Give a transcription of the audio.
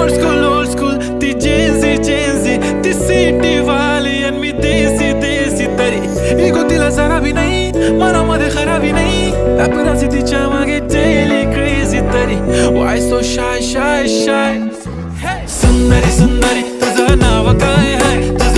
old school ती Gen Z ती city वाली आणि मी देसी तरी इगो तिला जरा भी नाही मनामध्ये खराबी नाही paparazzi तिच्या मागे डेली क्रेझी तरी why so shy सुंदरी तुझं नाव काय आहे